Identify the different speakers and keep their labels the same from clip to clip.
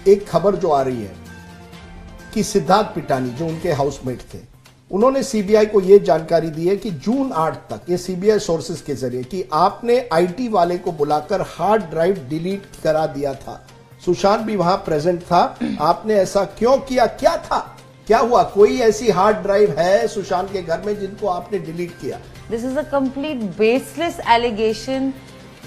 Speaker 1: एक खबर जो आ रही है कि सिद्धार्थ पिटानी जो उनके हाउसमेट थे, उन्होंने सीबीआई को यह जानकारी दी है कि जून 8 तक, ये सीबीआई सोर्सेज के जरिए, कि आपने आईटी वाले को बुलाकर हार्ड ड्राइव डिलीट करा दिया था। सुशांत भी वहां प्रेजेंट था। आपने ऐसा क्यों किया? क्या था, क्या हुआ? कोई ऐसी हार्ड ड्राइव है सुशांत के घर में जिनको आपने डिलीट किया?
Speaker 2: This is a complete baseless allegation.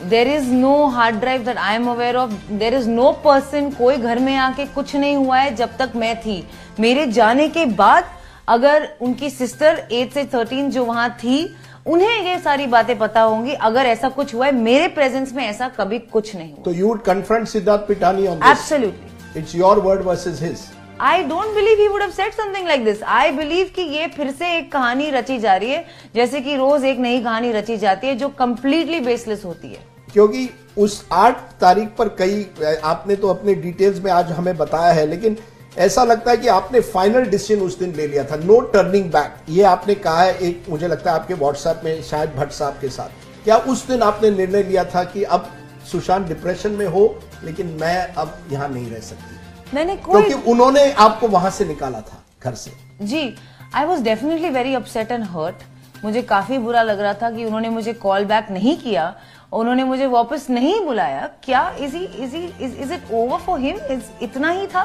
Speaker 2: There is no hard drive that I am aware of. There is no person, कोई घर में आके कुछ नहीं हुआ है जब तक मैं थी। मेरे जाने के बाद अगर उनकी सिस्टर 8 से 13 जो वहां थी, उन्हें ये सारी बातें पता होंगी। अगर ऐसा कुछ हुआ है मेरे प्रेजेंस में, ऐसा कभी कुछ नहीं हुआ।
Speaker 1: तो you would confront Siddharth Pitani on this?
Speaker 2: Absolutely.
Speaker 1: It's your word versus his.
Speaker 2: I don't believe he would have said something like this. I believe कि ये फिर से एक कहानी रची जा रही है, जैसे कि रोज एक नई कहानी रची जाती है जो कंप्लीटली बेसलेस होती है।
Speaker 1: क्योंकि उस 8 तारीख पर कई, आपने तो अपने डिटेल्स में आज हमें बताया है, लेकिन ऐसा लगता है कि आपने फाइनल डिसीजन उस दिन ले लिया था, नो टर्निंग बैक। ये आपने कहा है, एक मुझे लगता है आपके व्हाट्सएप में शायद भट्ट साहब के साथ। क्या उस दिन आपने निर्णय लिया था कि अब सुशांत डिप्रेशन में हो, लेकिन मैं अब यहाँ नहीं रह सकती?
Speaker 2: मैंने क्योंकि
Speaker 1: उन्होंने आपको वहां से निकाला था, घर से।
Speaker 2: जी, I was definitely very upset and hurt. मुझे काफी बुरा लग रहा था कि उन्होंने मुझे कॉल बैक नहीं किया, उन्होंने मुझे वापस नहीं बुलाया। क्या is it over for him? इतना ही था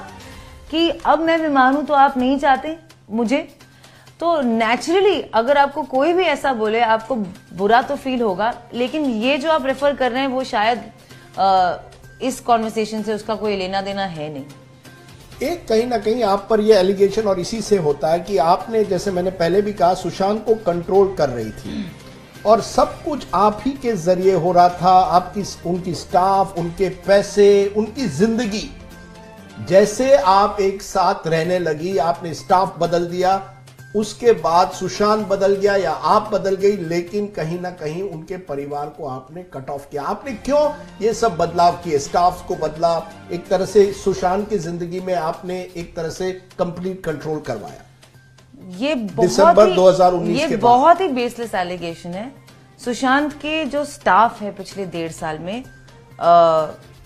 Speaker 2: कि अब मैं बीमार हूं तो आप नहीं चाहते मुझे? तो नेचुरली अगर आपको कोई भी ऐसा बोले, आपको बुरा तो फील होगा, लेकिन ये जो आप रेफर कर रहे हैं वो शायद इस कॉन्वर्सेशन से उसका कोई लेना देना है नहीं।
Speaker 1: एक कहीं ना कहीं आप पर यह एलिगेशन और इसी से होता है कि आपने, जैसे मैंने पहले भी कहा, सुशांत को कंट्रोल कर रही थी और सब कुछ आप ही के जरिए हो रहा था। आपकी, उनकी स्टाफ, उनके पैसे, उनकी जिंदगी। जैसे आप एक साथ रहने लगी, आपने स्टाफ बदल दिया, उसके बाद सुशांत बदल गया या आप बदल गई, लेकिन कहीं ना कहीं उनके परिवार को आपने कट ऑफ किया। आपने क्यों ये सब बदलाव किए? स्टाफ को बदला, एक तरह से सुशांत की जिंदगी में आपने एक तरह से कंप्लीट कंट्रोल करवाया।
Speaker 2: ये
Speaker 1: दिसंबर 2019 के बाद।
Speaker 2: बहुत ही बेसलेस एलिगेशन है। सुशांत के जो स्टाफ है पिछले 1.5 साल में,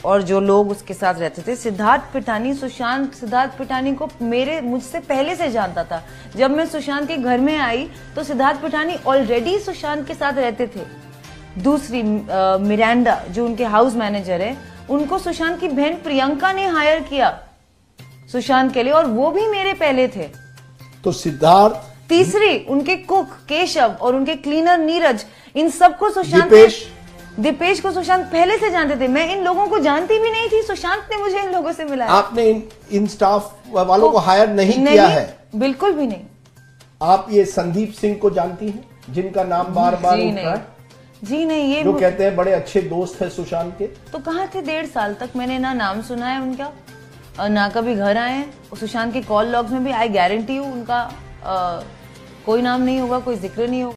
Speaker 2: और जो लोग उसके साथ रहते थे, सिद्धार्थ पिटानी, सिद्धार्थ पिटानी को मुझसे पहले से जानता था। जब मैं सुशांत के घर में आई तो सिद्धार्थ पिटानी ऑलरेडी सुशांत के साथ रहते थे। दूसरी मिरांडा जो उनके हाउस मैनेजर है, उनको सुशांत की बहन प्रियंका ने हायर किया सुशांत के लिए, और वो भी मेरे पहले थे।
Speaker 1: तो सिद्धार्थ,
Speaker 2: तीसरी उनके कुक केशव और उनके क्लीनर नीरज, इन सबको सुशांत, दीपेश को सुशांत पहले से जानते थे। मैं इन लोगों को जानती भी नहीं थी, सुशांत ने मुझे इन लोगों से मिलाया।
Speaker 1: आपने इन स्टाफ वालों को हायर नहीं किया है?
Speaker 2: बिल्कुल भी नहीं।
Speaker 1: आप ये संदीप सिंह को जानती हैं, जिनका नाम बार बार उठ रहा है?
Speaker 2: जी नहीं। ये
Speaker 1: जो कहते हैं बड़े अच्छे दोस्त है सुशांत के।
Speaker 2: तो कहाँ थे 1.5 साल तक? मैंने ना नाम सुना है उनका, ना कभी घर आए हैं। सुशांत के कॉल लॉग्स में भी आई गारंटी हूँ उनका कोई नाम नहीं होगा, कोई जिक्र नहीं होगा।